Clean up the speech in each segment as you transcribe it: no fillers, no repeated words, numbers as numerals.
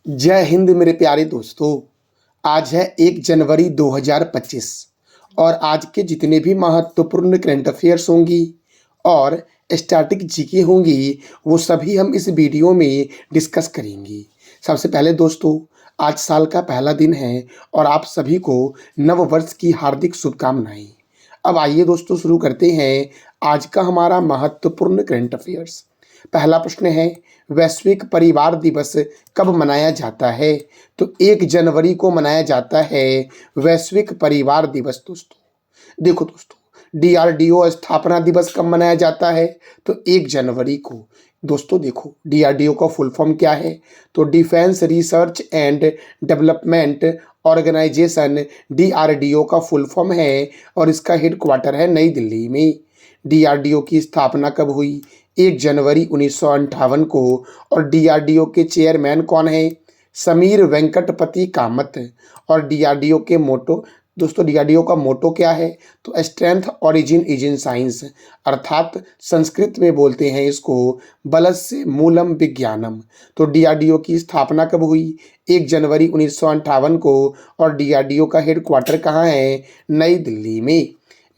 जय हिंद मेरे प्यारे दोस्तों। आज है 1 जनवरी 2025 और आज के जितने भी महत्वपूर्ण करंट अफेयर्स होंगी और स्टैटिक जीके होंगी वो सभी हम इस वीडियो में डिस्कस करेंगे। सबसे पहले दोस्तों, आज साल का पहला दिन है और आप सभी को नव वर्ष की हार्दिक शुभकामनाएं। अब आइए दोस्तों शुरू करते हैं आज का हमारा महत्वपूर्ण करंट अफेयर्स। पहला प्रश्न है, वैश्विक परिवार दिवस कब मनाया जाता है? तो 1 जनवरी को मनाया जाता है वैश्विक परिवार दिवस दोस्तों। देखो दोस्तों, डीआरडीओ स्थापना दिवस कब मनाया जाता है? तो 1 जनवरी को। दोस्तों देखो, डीआरडीओ का फुल फॉर्म क्या है? तो defence research and development organisation DRDO का फुल फॉर्म है और इसका हेडक्वार्टर है नई दिल्ली में। डीआरडीओ की स्थापना कब हुई? 1 जनवरी 1958 को। और डीआरडीओ के चेयरमैन कौन है? समीर वेंकटपति कामत। और डीआरडीओ के मोटो, दोस्तों डीआरडीओ का मोटो क्या है? तो strength origin is in science, अर्थात संस्कृत में बोलते हैं इसको बलस्य मूलम विज्ञानम। तो डीआरडीओ की स्थापना कब हुई? 1 जनवरी 1958 को। और डीआरडीओ का हेडक्वार्टर कहाँ है? नई दिल्ली में।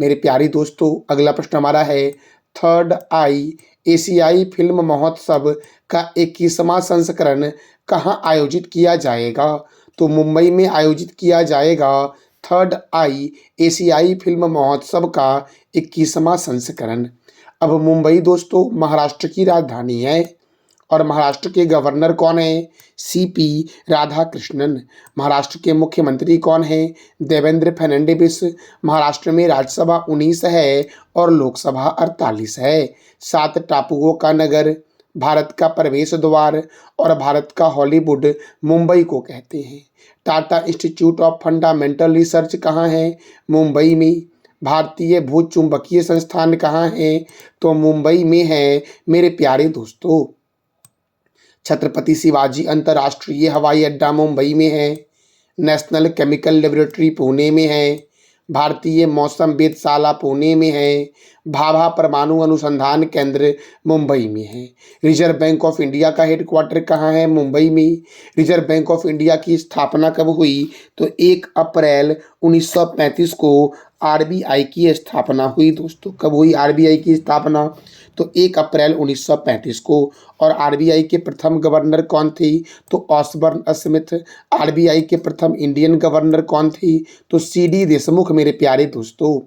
मेरे प्यारे दोस्तों, अगला प्रश्न हमारा है, थर्ड आई एशियाई फिल्म महोत्सव का 21वां संस्करण कहाँ आयोजित किया जाएगा? तो मुंबई में आयोजित किया जाएगा थर्ड आई एशियाई फिल्म महोत्सव का 21वां संस्करण। अब मुंबई दोस्तों महाराष्ट्र की राजधानी है और महाराष्ट्र के गवर्नर कौन है? सीपी राधाकृष्णन। महाराष्ट्र के मुख्यमंत्री कौन है? देवेंद्र फडणवीस। महाराष्ट्र में राज्यसभा 19 है और लोकसभा 48 है। 7 टापुओं का नगर, भारत का प्रवेश द्वार और भारत का हॉलीवुड मुंबई को कहते हैं। Tata institute of fundamental research कहाँ है? मुंबई में। भारतीय भूचुंबकीय संस्थान कहाँ है? तो मुंबई में है मेरे प्यारे दोस्तों। छत्रपति शिवाजी अंतर्राष्ट्रीय हवाई अड्डा मुंबई में है। नेशनल केमिकल लेबोरेटरी पुणे में है। भारतीय मौसम वेधशाला पुणे में है। भाभा परमाणु अनुसंधान केंद्र मुंबई में है। रिजर्व बैंक ऑफ इंडिया का हेडक्वार्टर कहाँ है? मुंबई में। रिजर्व बैंक ऑफ इंडिया की स्थापना कब हुई? तो 1 अप्रैल 1935 को आरबीआई की स्थापना हुई। दोस्तों कब हुई आरबीआई की स्थापना? तो 1 अप्रैल 1935 को। और आरबीआई के प्रथम गवर्नर कौन थी? तो ऑसबर्न स्मिथ। आरबीआई के प्रथम इंडियन गवर्नर कौन थी? तो सीडी देशमुख मेरे प्यारे दोस्तों।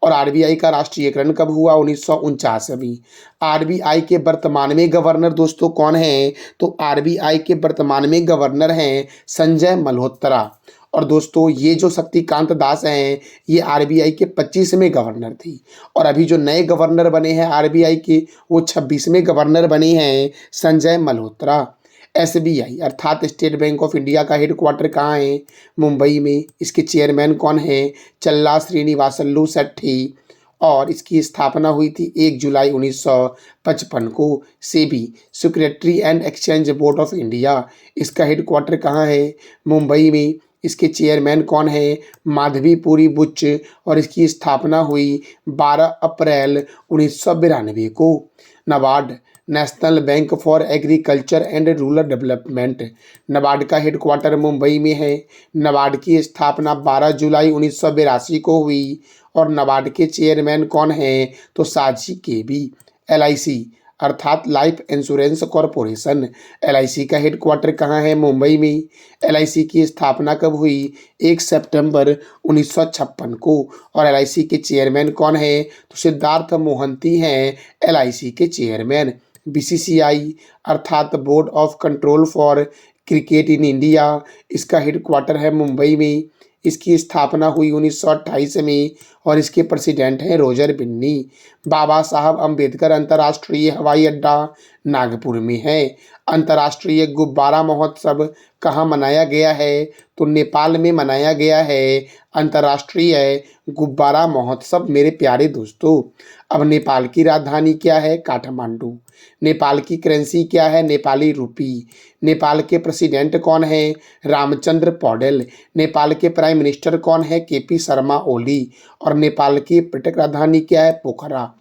और आरबीआई का राष्ट्रीयकरण कब हुआ? 1949 में। आरबीआई के वर्तमान में गवर्नर दोस्तों कौन है? तो आरबीआई के वर्तमान में गवर्नर हैं संजय मल्होत्रा। और दोस्तों ये जो शक्तिकांत दास हैं ये आरबीआई के 25वें गवर्नर थी। और अभी जो नए गवर्नर बने हैं आरबीआई के वो 26वें गवर्नर बने हैं संजय मल्होत्रा। एसबीआई अर्थात स्टेट बैंक ऑफ इंडिया का हेडक्वार्टर कहाँ है? मुंबई में। इसके चेयरमैन कौन है? चल्ला श्रीनिवासल्लू सेट्टी। और इसकी स्थापना हुई थी 1 जुलाई 1955 को। SEBI security and exchange board of India, इसका हेडक्वार्टर कहाँ है? मुंबई में। इसके चेयरमैन कौन है? माधवीपुरी बुच। और इसकी स्थापना हुई 12 अप्रैल 1992 को। NABARD national bank for agriculture and rural development, NABARD का हेडक्वार्टर मुंबई में है। नाबार्ड की स्थापना 12 जुलाई 1982 को हुई। और नाबार्ड के चेयरमैन कौन हैं? तो साजी केबी। एलआईसी अर्थात लाइफ इंश्योरेंस कॉरपोरेशन, एलआईसी का हेडक्वार्टर कहाँ है? मुंबई में। एलआईसी की स्थापना कब हुई? 1 सितंबर 1956 को। और एलआईसी के चेयरमैन कौन है? तो सिद्धार्थ मोहंती हैं एलआईसी के चेयरमैन। बीसीसीआई अर्थात board of control for cricket in India, इसका हेडक्वार्टर है मुंबई में। इसकी स्थापना हुई 1928 में और इसके प्रेसिडेंट हैं रोजर बिन्नी। बाबा साहब अंबेडकर अंतर्राष्ट्रीय हवाई अड्डा नागपुर में है। अंतर्राष्ट्रीय गुब्बारा महोत्सव कहाँ मनाया गया है? तो नेपाल में मनाया गया है अंतर्राष्ट्रीय गुब्बारा महोत्सव मेरे प्यारे दोस्तों। अब नेपाल की राजधानी क्या है? काठमांडू। नेपाल की करेंसी क्या है? नेपाली रूपी। नेपाल के प्रेसिडेंट कौन है? रामचंद्र पौडेल। नेपाल के प्राइम मिनिस्टर कौन है? केपी शर्मा ओली। और नेपाल की पर्यटक राजधानी क्या है? पोखरा।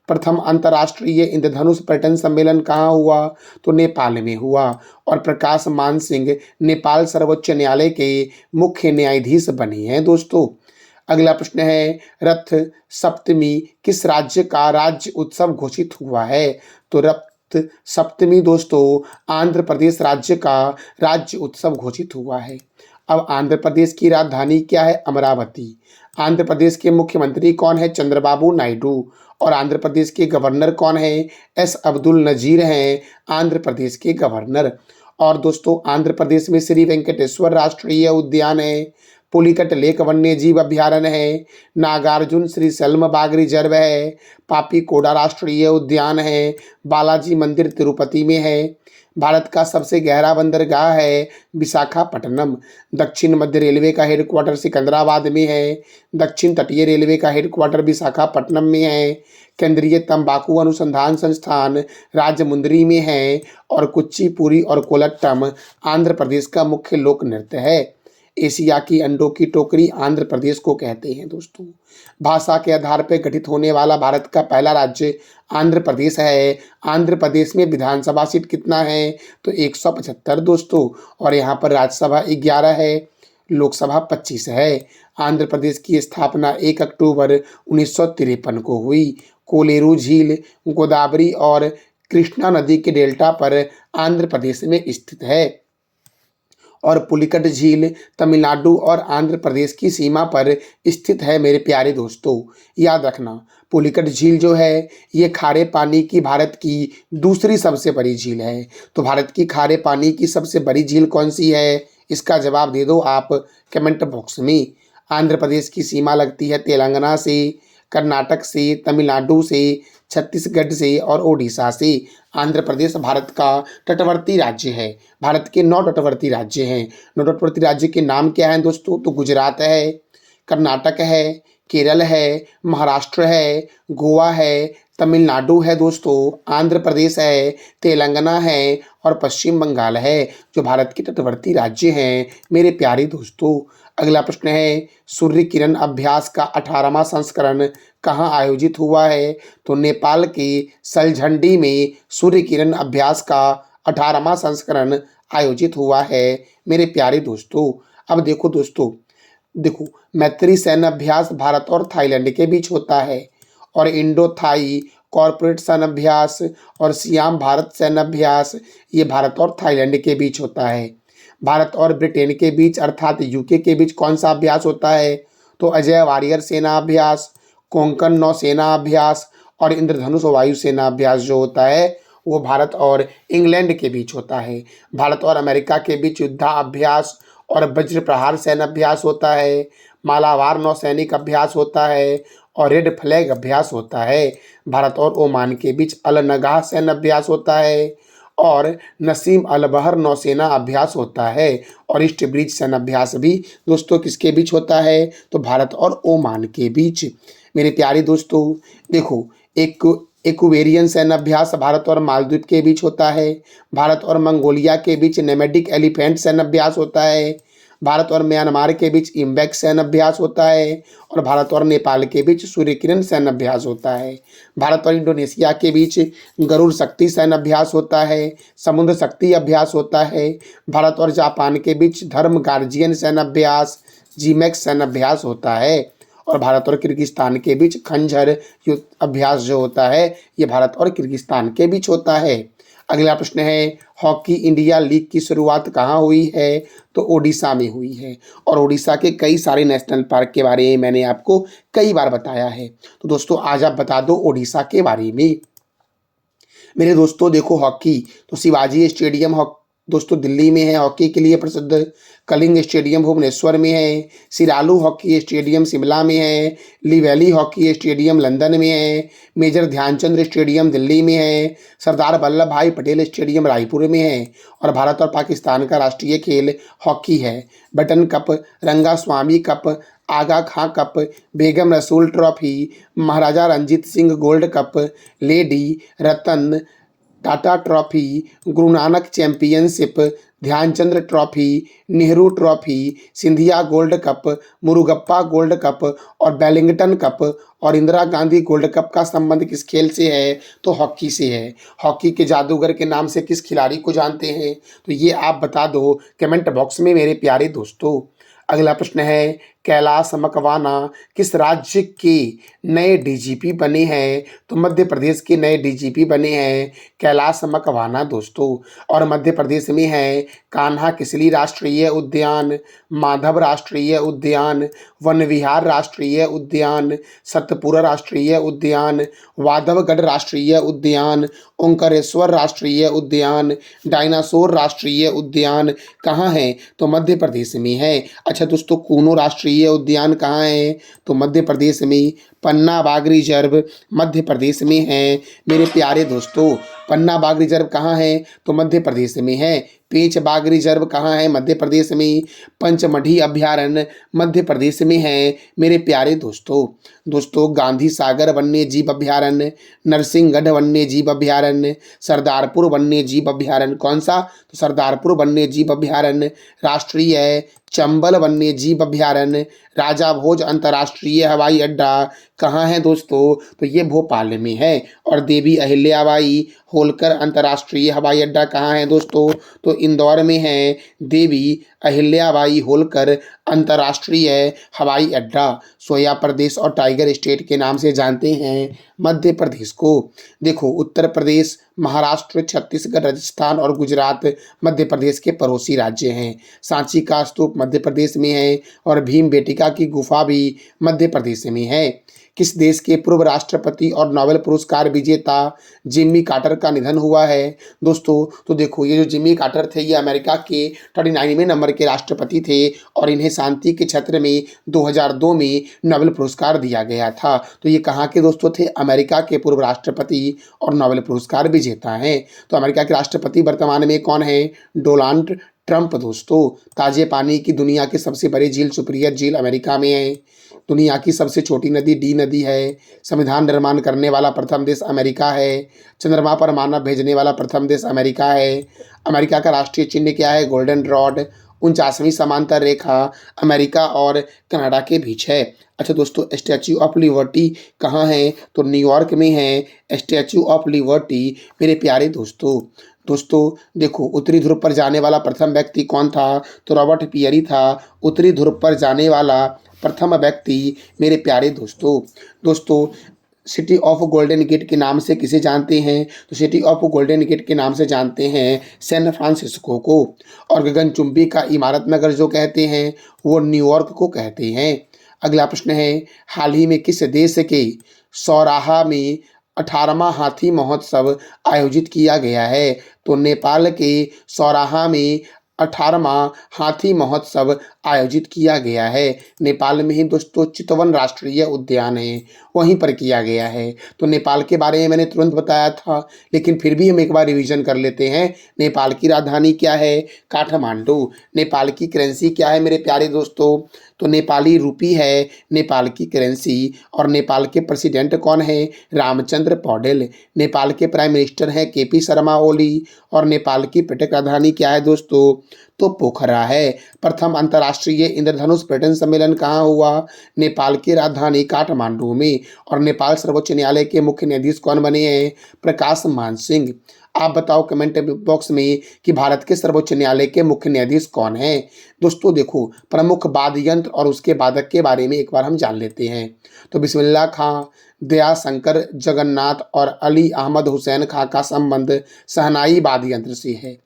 प्रथम अंतर्राष्ट्रीय इंद्रधनुष पर्यटन सम्मेलन कहाँ हुआ? तो नेपाल में हुआ। और प्रकाश मान सिंह नेपाल सर्वोच्च न्यायालय के मुख्य न्यायाधीश बने हैं दोस्तों। अगला प्रश्न है, रथ सप्तमी किस राज्य का राज्य उत्सव घोषित हुआ है? तो रथ सप्तमी दोस्तों आंध्र प्रदेश राज्य का राज्य उत्सव घोषित हुआ है। अब आंध्र प्रदेश की राजधानी क्या है? अमरावती। आंध्र प्रदेश के मुख्यमंत्री कौन है? चंद्रबाबू नायडू। और आंध्र प्रदेश के गवर्नर कौन है? एस अब्दुल नजीर हैं आंध्र प्रदेश के गवर्नर। और दोस्तों आंध्र प्रदेश में श्री वेंकटेश्वर राष्ट्रीय उद्यान है, पुलिकट लेक वन्य जीव अभ्यारण्य है, नागार्जुन श्री सल्म बाग रिजर्व है, पापी कोडा राष्ट्रीय उद्यान है, बालाजी मंदिर तिरुपति में है। भारत का सबसे गहरा बंदरगाह है विशाखापट्टनम। दक्षिण मध्य रेलवे का हेडक्वार्टर सिकंदराबाद में है। दक्षिण तटीय रेलवे का हेडक्वार्टर विशाखापट्टनम में है। केंद्रीय तंबाकू अनुसंधान संस्थान राजमुंद्री में है। और कुचिपुड़ी और कोलट्टम आंध्र प्रदेश का मुख्य लोक नृत्य है। एशिया की अंडों की टोकरी आंध्र प्रदेश को कहते हैं दोस्तों। भाषा के आधार पर गठित होने वाला भारत का पहला राज्य आंध्र प्रदेश है। आंध्र प्रदेश में विधानसभा सीट कितना है? तो 175 दोस्तों। और यहाँ पर राज्यसभा 11 है, लोकसभा 25 है। आंध्र प्रदेश की स्थापना 1 अक्टूबर 1953 को हुई। कोलेरू झील गोदावरी और कृष्णा नदी के डेल्टा पर आंध्र प्रदेश में स्थित है। और पुलिकट झील तमिलनाडु और आंध्र प्रदेश की सीमा पर स्थित है मेरे प्यारे दोस्तों। याद रखना, पुलिकट झील जो है ये खारे पानी की भारत की दूसरी सबसे बड़ी झील है। तो भारत की खारे पानी की सबसे बड़ी झील कौन सी है? इसका जवाब दे दो आप कमेंट बॉक्स में। आंध्र प्रदेश की सीमा लगती है तेलंगाना से, कर्नाटक से, तमिलनाडु से, छत्तीसगढ़ से और ओडिशा से। आंध्र प्रदेश भारत का तटवर्ती राज्य है। भारत के 9 तटवर्ती राज्य हैं। 9 तटवर्ती राज्य के नाम क्या हैं दोस्तों? तो गुजरात है, कर्नाटक है, केरल है, महाराष्ट्र है, गोवा है, तमिलनाडु है दोस्तों, आंध्र प्रदेश है, तेलंगाना है और पश्चिम बंगाल है, जो भारत के तटवर्ती राज्य हैं मेरे प्यारे दोस्तों। अगला प्रश्न है, सूर्य किरण अभ्यास का 18वां संस्करण कहाँ आयोजित हुआ है? तो नेपाल के सलझंडी में सूर्य किरण अभ्यास का 18वां संस्करण आयोजित हुआ है मेरे प्यारे दोस्तों। अब देखो दोस्तों, देखो मैत्री सैन्य अभ्यास भारत और थाईलैंड के बीच होता है। और इंडो थाई कॉर्पोरेट सैन्य अभ्यास और सियाम भारत सैन्य अभ्यास ये भारत और थाईलैंड के बीच होता है। भारत और ब्रिटेन के बीच अर्थात यूके के बीच कौन सा अभ्यास होता है? तो अजय वारियर सेना अभ्यास, कोंकण नौसेना अभ्यास और इंद्रधनुष वायु सेना अभ्यास जो होता है वो भारत और इंग्लैंड के बीच होता है। भारत और अमेरिका के बीच युद्धाभ्यास और वज्र प्रहार सैन्य अभ्यास होता है। मालाबार नौसैनिक अभ्यास होता है और रेड फ्लैग अभ्यास होता है। भारत और ओमान के बीच अल नगाह सैन्य अभ्यास होता है और नसीम अल बहर नौसेना अभ्यास होता है। और ईस्ट ब्रिज सैन्य अभ्यास भी दोस्तों किसके बीच होता है? तो भारत और ओमान के बीच। मेरे प्यारे दोस्तों देखो, इक्वेरियन सैन्य अभ्यास भारत और मालदीव के बीच होता है। भारत और मंगोलिया के बीच नेमेटिक एलिफेंट सैन्य अभ्यास होता है। भारत और म्यांमार के बीच इम्बैक सैन्य अभ्यास होता है। और भारत और नेपाल के बीच सूर्य किरण सैन्य अभ्यास होता है। भारत और इंडोनेशिया के बीच गरुड़ शक्ति सैन्य अभ्यास होता है। समुद्र शक्ति अभ्यास होता है। भारत और जापान के बीच धर्म गार्जियन सैन्य अभ्यास जीमैक्स सैन्य अभ्यास होता है। और भारत और किर्गिस्तान के बीच खंजर युद्ध अभ्यास जो होता है ये भारत और किर्गिस्तान के बीच होता है। अगला प्रश्न है, हॉकी इंडिया लीग की शुरुआत कहाँ हुई है? तो ओडिशा में हुई है। और ओडिशा के कई सारे नेशनल पार्क के बारे में मैंने आपको कई बार बताया है। तो दोस्तों आज आप बता दो ओडिशा के बारे में। मेरे दोस्तों देखो, हॉकी तो शिवाजी स्टेडियम दोस्तों दिल्ली में है हॉकी के लिए प्रसिद्ध। कलिंग स्टेडियम भुवनेश्वर में है। सिरालू हॉकी स्टेडियम शिमला में है। लिवेली हॉकी स्टेडियम लंदन में है। मेजर ध्यानचंद स्टेडियम दिल्ली में है। सरदार वल्लभ भाई पटेल स्टेडियम रायपुर में है। और भारत और पाकिस्तान का राष्ट्रीय खेल हॉकी है। Beighton cup, Rangaswamy cup, Aga Khan cup, Begum Rasool trophy, Maharaja Ranjit Singh gold cup, lady Ratan Tata trophy, Guru Nanak championship, Dhyanchand trophy, Nehru trophy, Scindia gold cup, Murugappa gold cup और वेलिंगटन कप और इंदिरा गांधी गोल्ड कप का संबंध किस खेल से है? तो हॉकी से है। हॉकी के जादूगर के नाम से किस खिलाड़ी को जानते हैं? तो ये आप बता दो कमेंट बॉक्स में मेरे प्यारे दोस्तों। अगला प्रश्न है, कैलाश मकवाना किस राज्य के नए डीजीपी बने हैं? तो मध्य प्रदेश के नए डीजीपी बने हैं कैलाश मकवाना दोस्तों। और मध्य प्रदेश में है कान्हा किसली राष्ट्रीय उद्यान, माधव राष्ट्रीय उद्यान, वन विहार राष्ट्रीय उद्यान, सतपुरा राष्ट्रीय उद्यान, वाधवगढ़ राष्ट्रीय उद्यान, ओंकारेश्वर राष्ट्रीय उद्यान, डायनासोर राष्ट्रीय उद्यान कहाँ है? तो मध्य प्रदेश में है। अच्छा दोस्तों, कूनो राष्ट्रीय उद्यान कहाँ है? तो मध्य प्रदेश में। पन्ना बाघ रिजर्व मध्य प्रदेश में है मेरे प्यारे दोस्तों। पन्ना बाघ रिजर्व कहाँ है? तो मध्य प्रदेश में है। पेंच बाघ रिजर्व कहाँ है? मध्य प्रदेश में। पंचमढ़ी अभयारण्य मध्य प्रदेश में है मेरे प्यारे दोस्तों। गांधी सागर वन्य जीव अभयारण्य, नरसिंहगढ़ वन्य जीव अभयारण्य, सरदारपुर वन्य जीव अभयारण्य, कौन सा? तो सरदारपुर वन्य जीव अभयारण्य। राष्ट्रीय है चंबल वन्य जीव अभयारण्य। राजा भोज अंतर्राष्ट्रीय हवाई अड्डा कहाँ है दोस्तों? तो ये भोपाल में है। और देवी अहिल्याबाई होलकर अंतर्राष्ट्रीय हवाई अड्डा कहाँ है दोस्तों? तो इंदौर में है देवी अहिल्याबाई होलकर अंतर्राष्ट्रीय हवाई अड्डा। सोया प्रदेश और टाइगर स्टेट के नाम से जानते हैं मध्य प्रदेश को। देखो, उत्तर प्रदेश, महाराष्ट्र, छत्तीसगढ़, राजस्थान और गुजरात मध्य प्रदेश के पड़ोसी राज्य हैं। सांची का स्तूप मध्य प्रदेश में है और भीम बेटिका की गुफा भी मध्य प्रदेश में है। किस देश के पूर्व राष्ट्रपति और नोबेल पुरस्कार विजेता जिम्मी कार्टर का निधन हुआ है दोस्तों? तो देखो, ये जो जिम्मी कार्टर थे ये अमेरिका के 39वें नंबर के राष्ट्रपति थे और इन्हें शांति के क्षेत्र में 2002 में नोबेल पुरस्कार दिया गया था। तो ये कहाँ के दोस्तों थे? अमेरिका के पूर्व राष्ट्रपति और नोबेल पुरस्कार विजेता हैं। तो अमेरिका के राष्ट्रपति वर्तमान में कौन है? डोनाल्ड ट्रंप दोस्तों। ताजे पानी की दुनिया की सबसे बड़ी झील सुपीरियर झील अमेरिका में है। दुनिया की सबसे छोटी नदी डी नदी है। संविधान निर्माण करने वाला प्रथम देश अमेरिका है। चंद्रमा पर मानव भेजने वाला प्रथम देश अमेरिका है। अमेरिका का राष्ट्रीय चिन्ह क्या है? Golden rod. 49वीं समांतर रेखा अमेरिका और कनाडा के बीच है। अच्छा दोस्तों, स्टैच्यू ऑफ लिबर्टी कहाँ है? तो न्यूयॉर्क में है स्टैच्यू ऑफ लिबर्टी मेरे प्यारे दोस्तों। देखो, उत्तरी ध्रुव पर जाने वाला प्रथम व्यक्ति कौन था? तो रॉबर्ट पियरी था उत्तरी ध्रुव पर जाने वाला प्रथम व्यक्ति मेरे प्यारे दोस्तों। सिटी ऑफ गोल्डन गेट के नाम से किसे जानते हैं? तो सिटी ऑफ गोल्डन गेट के नाम से जानते हैं सैन फ्रांसिस्को को। और गगनचुंबी का इमारत नगर जो कहते हैं वो न्यूयॉर्क को कहते हैं। अगला प्रश्न है, हाल ही में किस देश के सौराहा में 18वां हाथी महोत्सव आयोजित किया गया है? तो नेपाल के सौराहा में 18वां हाथी महोत्सव आयोजित किया गया है। नेपाल में ही दोस्तों चितवन राष्ट्रीय उद्यान है, वहीं पर किया गया है। तो नेपाल के बारे में मैंने तुरंत बताया था, लेकिन फिर भी हम एक बार रिवीजन कर लेते हैं। नेपाल की राजधानी क्या है? काठमांडू। नेपाल की करेंसी क्या है मेरे प्यारे दोस्तों? तो नेपाली रूपी है नेपाल की करेंसी। और नेपाल के प्रेसिडेंट कौन है? रामचंद्र पौडेल। नेपाल के प्राइम मिनिस्टर हैं केपी शर्मा ओली। और नेपाल की पर्यटक राजधानी क्या है दोस्तों? तो पोखरा है। प्रथम अंतर्राष्ट्रीय इंद्रधनुष पर्यटन सम्मेलन कहाँ हुआ? नेपाल की राजधानी काठमांडू में। और नेपाल सर्वोच्च न्यायालय के मुख्य न्यायाधीश कौन बने हैं? प्रकाश मान सिंह। आप बताओ कमेंट बॉक्स में कि भारत के सर्वोच्च न्यायालय के मुख्य न्यायाधीश कौन हैं? दोस्तों देखो, प्रमुख वाद्य यंत्र और उसके वादक के बारे में एक बार हम जान लेते हैं। तो बिस्मिल्लाह खां, दया शंकर जगन्नाथ और अली अहमद हुसैन खां का संबंध शहनाई वाद्य यंत्र से है।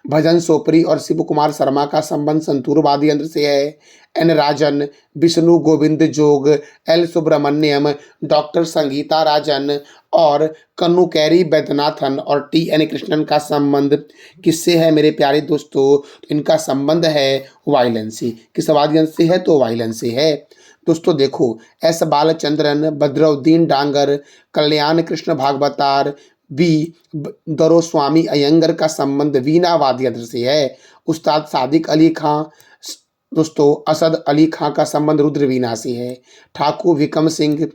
भजन सोपरी और शिव कुमार शर्मा का संबंध संतूर वाद्य यंत्र से है। एन राजन, विष्णु गोविंद जोग, एल सुब्रमण्यम, डॉक्टर संगीता राजन और कन्नुकैरी वैद्यनाथन और टी एन कृष्णन का संबंध किससे है मेरे प्यारे दोस्तों? तो इनका संबंध है वायलिन से। किस वाद्य यंत्र से है? तो वायलिन से है। दोस्तों देखो, एस बालचंद्रन, बद्रुद्दीन डांगर, कल्याण कृष्ण भागवतार, बी दरोस्वामी अयंगर का संबंध वीणा वाद्य यंत्र से है। उस्ताद सादिक अली खां दोस्तों असद अली खां का संबंध रुद्रवीणा से है। ठाकुर विक्रम सिंह,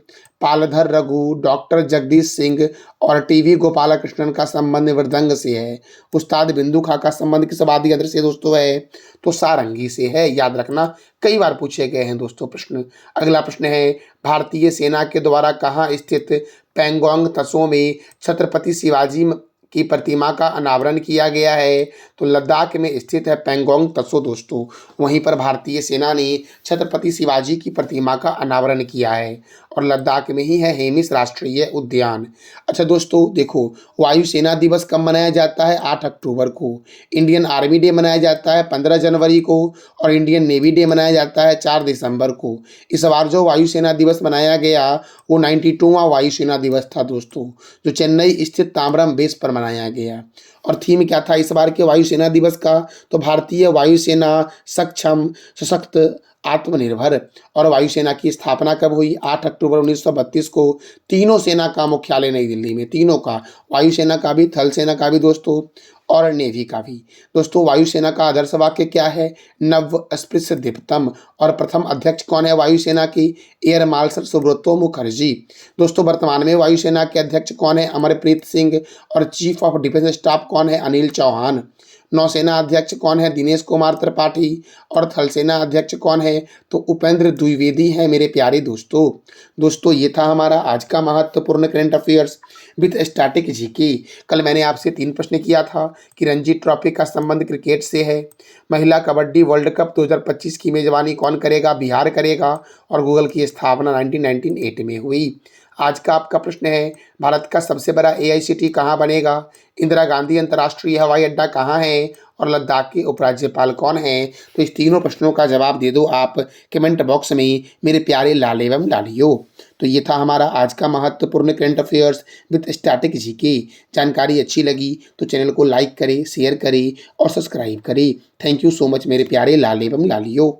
पालधर रघु, डॉक्टर जगदीश सिंह और टीवी गोपालकृष्णन का संबंध मृदंग से है। उस्ताद बिंदु खां का संबंध किस वाद्य यंत्र से दोस्तों है? तो सारंगी से है। याद रखना, कई बार पूछे गए हैं दोस्तों प्रश्न। अगला प्रश्न है, भारतीय सेना के द्वारा कहाँ स्थित पैंगोंग त्सो में छत्रपति शिवाजी की प्रतिमा का अनावरण किया गया है? तो लद्दाख में स्थित है पैंगोंग त्सो दोस्तों। वहीं पर भारतीय सेना ने छत्रपति शिवाजी की प्रतिमा का अनावरण किया है और लद्दाख में ही है हेमिस राष्ट्रीय उद्यान। अच्छा दोस्तों देखो, वायुसेना दिवस कब मनाया जाता है? 8 अक्टूबर को। इंडियन आर्मी डे मनाया जाता है 15 जनवरी को और इंडियन नेवी डे मनाया जाता है 4 दिसंबर को। इस बार जो वायुसेना दिवस मनाया गया वो 92वां वायुसेना दिवस था दोस्तों, जो चेन्नई स्थित ताम्रम बेस पर मनाया गया। और थीम क्या था इस बार के वायुसेना दिवस का? तो भारतीय वायुसेना सक्षम, सशक्त, आत्मनिर्भर। और वायुसेना की स्थापना कब हुई? 8 अक्टूबर 1932 को। तीनों सेना का मुख्यालय नई दिल्ली में, तीनों का, वायुसेना का भी, थल सेना का भी दोस्तों और नेवी का भी। दोस्तों वायुसेना का आदर्श वाक्य क्या है? नव स्पृश्य दीप्तम। और प्रथम अध्यक्ष कौन है वायुसेना की? Air marshal Subroto Mukherjee. दोस्तों वर्तमान में वायुसेना के अध्यक्ष कौन है? अमरप्रीत सिंह। और चीफ ऑफ डिफेंस स्टाफ कौन है? अनिल चौहान। नौसेना अध्यक्ष कौन है? दिनेश कुमार त्रिपाठी। और थल सेना अध्यक्ष कौन है? तो उपेंद्र द्विवेदी है मेरे प्यारे दोस्तों। दोस्तों ये था हमारा आज का महत्वपूर्ण current affairs with static GK. कल मैंने आपसे 3 प्रश्न किया था कि रणजी ट्रॉफी का संबंध क्रिकेट से है। महिला कबड्डी वर्ल्ड कप 2025 की मेजबानी कौन करेगा? बिहार करेगा। और गूगल की स्थापना 1998 में हुई। आज का आपका प्रश्न है, भारत का सबसे बड़ा एआईसीटी कहाँ बनेगा? इंदिरा गांधी अंतर्राष्ट्रीय हवाई अड्डा कहाँ है? और लद्दाख के उपराज्यपाल कौन हैं? तो इस तीनों प्रश्नों का जवाब दे दो आप कमेंट बॉक्स में मेरे प्यारे लाल एवं लालियो। तो ये था हमारा आज का महत्वपूर्ण current affairs with static GK. जानकारी अच्छी लगी तो चैनल को लाइक करें, शेयर करें और सब्सक्राइब करें। थैंक यू सो मच मेरे प्यारे लाल एवं लालियो।